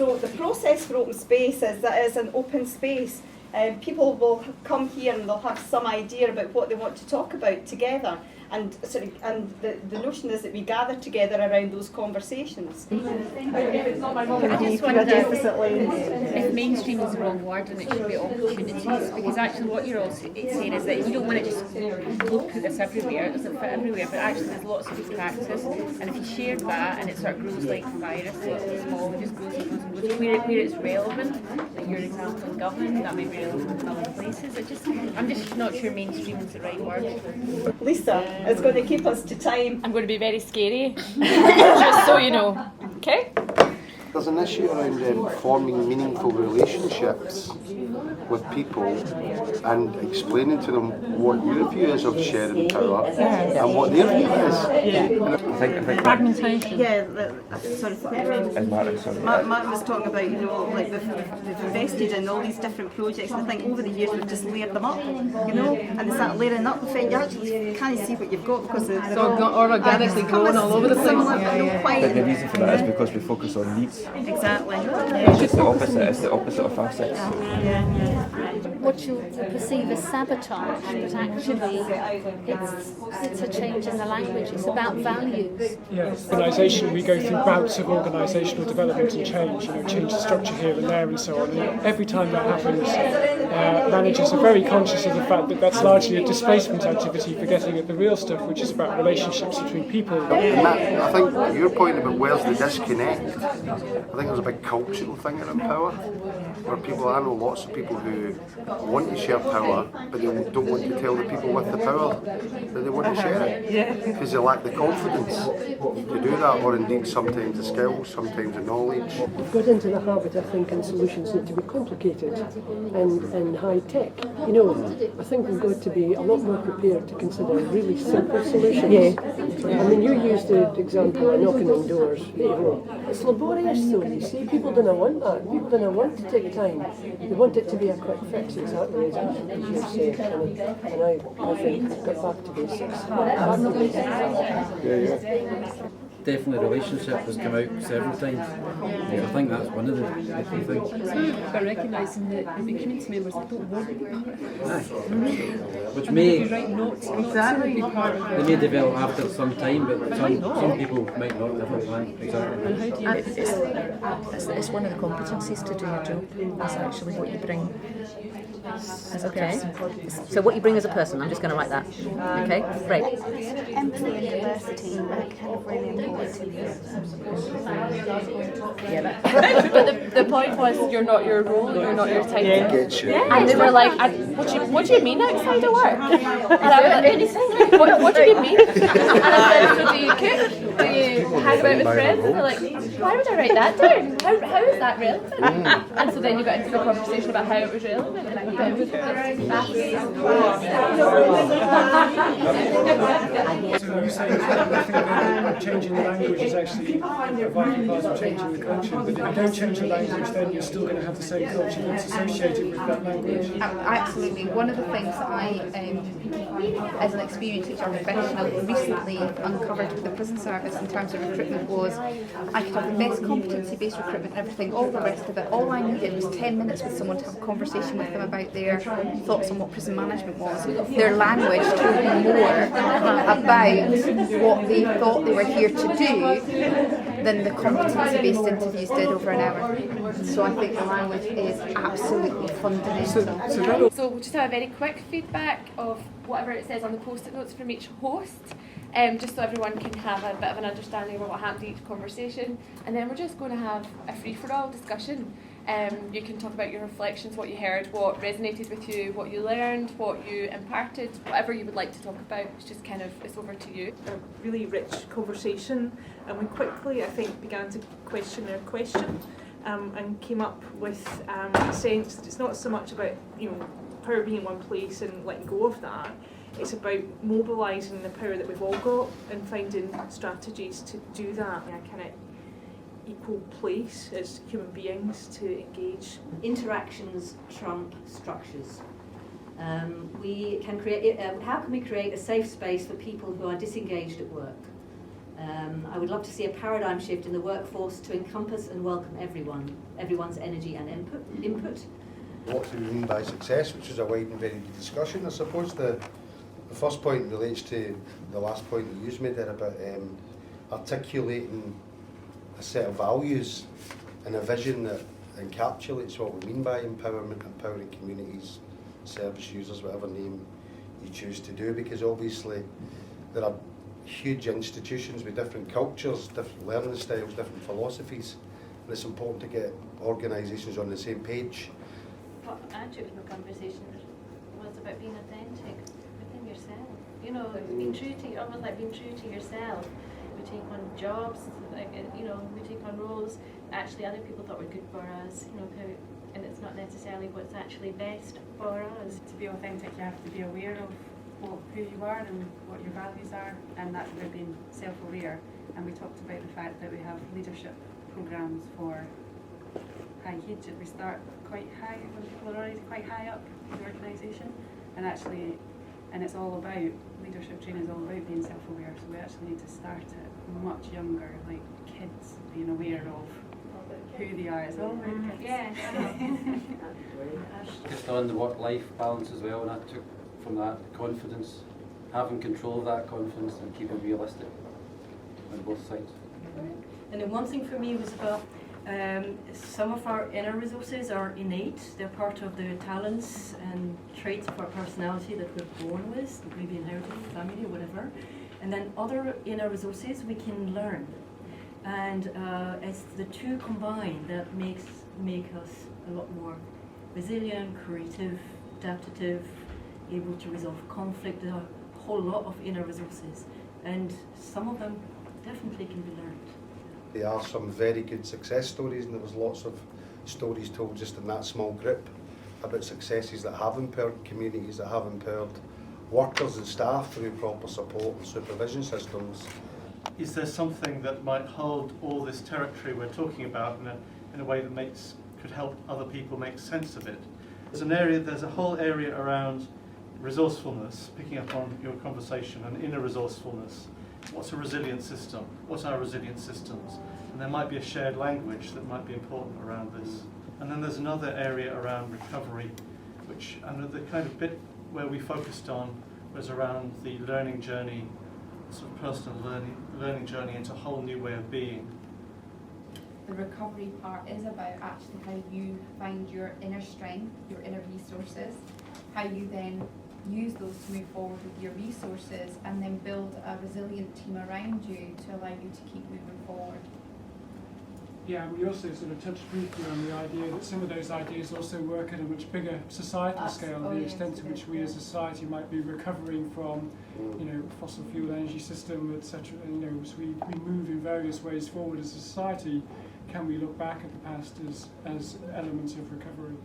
So the process for open space is that it's an open space. People will come here and they'll have some idea about what they want to talk about together. And the notion is that we gather together around those conversations. I just wonder if mainstream is the wrong word and it should be opportunities, because actually what you're all saying is that you don't want to just put this everywhere, it doesn't fit everywhere, but actually there's lots of good practice, and if you share that and it sort of grows like a virus, it's small, it just grows and grows and grows, where it's relevant, like your example in government, that may be relevant in other places. I'm just not sure mainstream is the right word. Lisa, it's going to keep us to time. I'm going to be very scary, just so you know. Okay? There's an issue around forming meaningful relationships with people and explaining to them what your view is of sharing power and what their view is. I think Fragmentation. Yeah, Martin was talking about, like they've invested in all these different projects, and I think over the years we've just layered them up, and they start layering up, and you actually can't see what you've got because it's organically growing all over the place. But the reason for that is because we focus on needs. Exactly. It's the opposite. It's the opposite of assets. What you perceive as sabotage, but actually it's a change in the language. It's about values. Yes, organisation, we go through bouts of organisational development and change, change the structure here and there and so on. And every time that happens, managers are very conscious of the fact that that's largely a displacement activity, forgetting at the real stuff, which is about relationships between people. And that, I think your point about where's the disconnect, I think there's a big cultural thing around power, where I know lots of people who want to share power, but they don't want to tell the people with the power that they want to share it, because they lack the confidence to do that, or indeed sometimes the skills, sometimes the knowledge. We've got into the habit of thinking solutions need to be complicated and high tech. I think we've got to be a lot more prepared to consider really simple solutions. I mean, you used the example of knocking on doors. It's laborious though, you see. People don't want that. People don't want to take time. They want it to be a quick fix, exactly as you say. And I think get back to basics. Definitely relationship has come out several times. I think that's one of the key things. It's about recognising that the community members don't want to be part of it. Which may be part of they may develop after some time, but some people might not have a plan. Exactly. And how do you It's one of the competencies to do your job. That's actually what you bring as a person. So what you bring as a person, I'm just going to write that. Okay, great. Empathy and diversity are kind of really important. But the point was, you're not your role, you're not your title. And they were like, what do you mean outside of work? And I was like, anything. What do you mean? And I said, so do you cook? Do you hang about with friends? And they're like, why would I write that down? How is that relevant? And so then you got into the conversation about how it was relevant, and it was So you say that changing the language is actually a vital part of changing the culture, but if you don't change the language, then you're still going to have the same culture that's associated with that language. Absolutely. One of the things that I, as an experienced HR professional, recently uncovered with the prison service in terms of recruitment was I could have the best competency-based recruitment and everything, all the rest of it. All I needed was 10 minutes with someone to have a conversation with them about their thoughts on what prison management was. Their language told me more about what they thought they were here to do than the competency-based interviews did over an hour. So I think the language is absolutely fundamental. So we'll just have a very quick feedback of whatever it says on the post-it notes from each host, just so everyone can have a bit of an understanding of what happened to each conversation. And then we're just going to have a free-for-all discussion. You can talk about your reflections, what you heard, what resonated with you, what you learned, what you imparted, whatever you would like to talk about. It's just kind of, it's over to you. A really rich conversation, and we quickly, I think, began to question their question and came up with a sense that it's not so much about power being in one place and letting go of that. It's about mobilising the power that we've all got and finding strategies to do that in a kind of equal place as human beings to engage. Interactions trump structures. We can create. How can we create a safe space for people who are disengaged at work? I would love to see a paradigm shift in the workforce to encompass and welcome everyone's energy and input. What do we mean by success, which is a wide and varied discussion. I suppose the first point relates to the last point that you made there about articulating a set of values and a vision that encapsulates what we mean by empowerment, empowering communities, service users, whatever name you choose to do, because obviously there are huge institutions with different cultures, different learning styles, different philosophies, and it's important to get organisations on the same page. What I took from the conversation was about being authentic within yourself. You know, being true to, almost like being true to yourself. We take on jobs, like, you know, we take on roles actually other people thought were good for us, you know, and it's not necessarily what's actually best for us. To be authentic, you have to be aware of who you are and what your values are, and that's about being self-aware. And we talked about the fact that we have leadership programs for high age, that we start quite high when people are already quite high up in the organisation, and actually, and it's all about, leadership training is all about being self-aware, so we actually need to start it much younger, like kids being aware of who they are as well. Yeah. Just on the work-life balance as well, and I took from that confidence, having control of that confidence and keeping it realistic on both sides. And then one thing for me was about some of our inner resources are innate. They're part of the talents and traits of our personality that we're born with, that maybe inherited from family or whatever. And then other inner resources we can learn. And it's the two combined that make us a lot more resilient, creative, adaptive, able to resolve conflict. There are a whole lot of inner resources, and some of them definitely can be learned. There are some very good success stories, and there was lots of stories told just in that small group about successes that have empowered communities, that have empowered workers and staff through proper support and supervision systems. Is there something that might hold all this territory we're talking about in a way that could help other people make sense of it? There's a whole area around resourcefulness, picking up on your conversation, and inner resourcefulness. What's a resilient system? What are resilient systems? And there might be a shared language that might be important around this. And then there's another area around recovery, and the kind of bit where we focused on was around the learning journey, sort of personal learning journey into a whole new way of being. The recovery part is about actually how you find your inner strength, your inner resources, how you then use those to move forward with your resources, and then build a resilient team around you to allow you to keep moving forward. Yeah, and we also sort of touched briefly on the idea that some of those ideas also work at a much bigger societal scale, the extent to which we as a society might be recovering from, fossil fuel energy system, etc. As we move in various ways forward as a society, can we look back at the past as elements of recovery?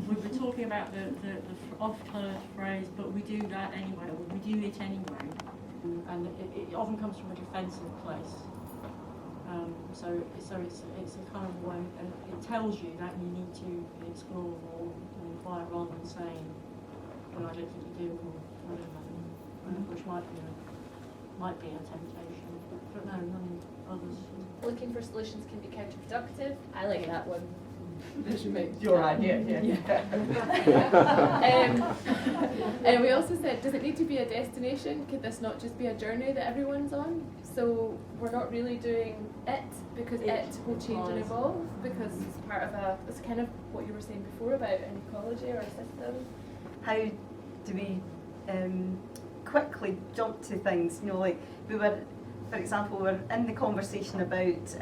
We were talking about the oft-heard phrase, but we do that anyway, or we do it anyway. And it often comes from a defensive place. So it's a kind of way, and it tells you that you need to explore or inquire rather than saying, well, I don't think you do, or whatever, which might be a temptation, but no, none others. Looking for solutions can be counterproductive. I like that one. Your idea, And we also said, does it need to be a destination? Could this not just be a journey that everyone's on? So we're not really doing it because it will change and evolve, because it's part of it's kind of what you were saying before about an ecology or a system. How do we quickly jump to things? Like we were, for example, we were in the conversation about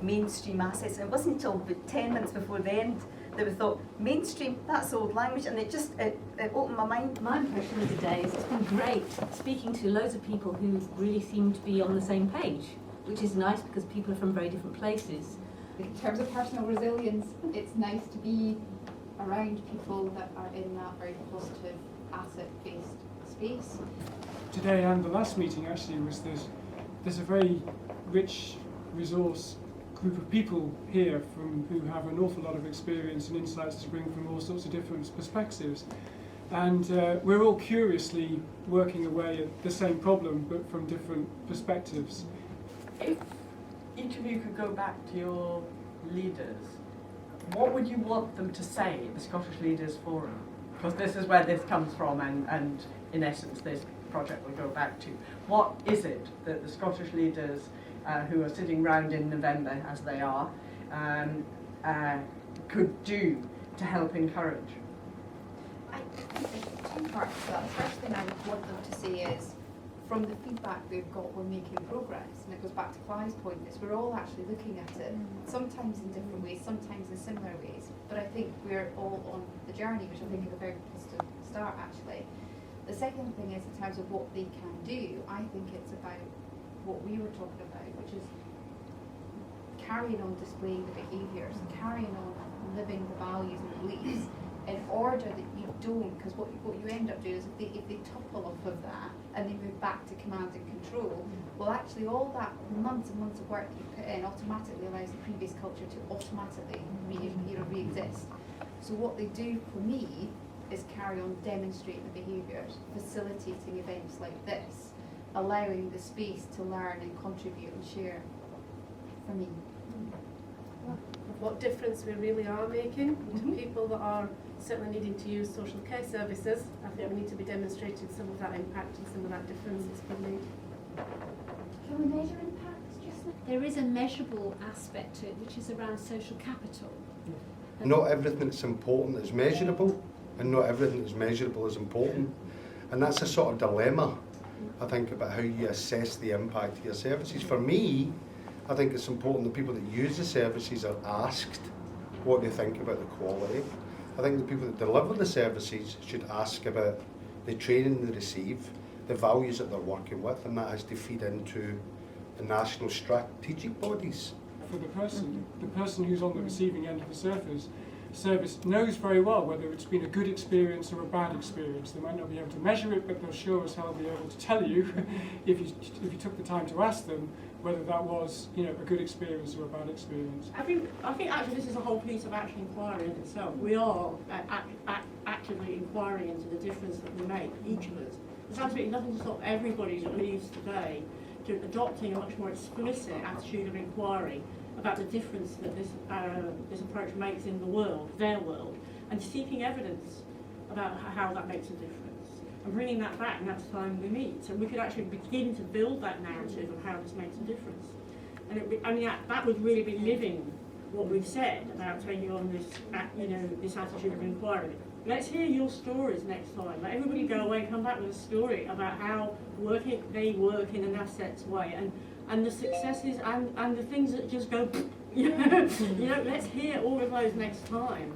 mainstream assets, and it wasn't until about 10 minutes before the end that we thought, mainstream, that's old language, and it opened my mind. My impression of the day is it's been great speaking to loads of people who really seem to be on the same page, which is nice because people are from very different places. In terms of personal resilience, it's nice to be around people that are in that very positive asset-based space. Today and the last meeting actually was there's a very rich resource group of people here who have an awful lot of experience and insights to bring from all sorts of different perspectives. And we're all curiously working away at the same problem, but from different perspectives. If each of you could go back to your leaders, what would you want them to say at the Scottish Leaders Forum? Because this is where this comes from, and in essence this project will go back to. What is it that the Scottish leaders who are sitting round in November, as they are, could do to help encourage? I think there's two parts to that. The first thing I would want them to say is, from the feedback we've got, we're making progress. And it goes back to Clive's point, is we're all actually looking at it, sometimes in different ways, sometimes in similar ways. But I think we're all on the journey, which I think is a very positive start, actually. The second thing is, in terms of what they can do, I think it's about what we were talking about, which is carrying on displaying the behaviours, carrying on living the values and beliefs, in order that you don't, because what you end up doing is if they topple off of that and they move back to command and control, well actually all that months and months of work that you put in automatically allows the previous culture to automatically re-exist. So what they do for me is carry on demonstrating the behaviours, facilitating events like this, allowing the space to learn and contribute and share for me. What difference we really are making to people that are certainly needing to use social care services. I think we need to be demonstrating some of that impact and some of that difference that's been made. Can we measure impact? There is a measurable aspect to it, which is around social capital. Not everything that's important is measurable, and not everything that's measurable is important. And that's a sort of dilemma, I think, about how you assess the impact of your services. For me, I think it's important that people that use the services are asked what they think about the quality. I think the people that deliver the services should ask about the training they receive, the values that they're working with, and that has to feed into the national strategic bodies. For the person who's on the receiving end of the service knows very well whether it's been a good experience or a bad experience. They might not be able to measure it, but they'll sure as hell be able to tell you if you took the time to ask them whether that was, a good experience or a bad experience. I think actually this is a whole piece of action inquiry in itself. We are actively inquiring into the difference that we make, each of us. There's absolutely nothing to stop everybody that leaves today to adopting a much more explicit attitude of inquiry about the difference that this approach makes in the world, their world, and seeking evidence about how that makes a difference. And bringing that back next time we meet, so we could actually begin to build that narrative of how this makes a difference. And that would really be living what we've said about taking on this, this attitude of inquiry. Let's hear your stories next time. Let everybody go away and come back with a story about how they work in an assets way, and the successes and the things that just go. Let's hear all of those next time.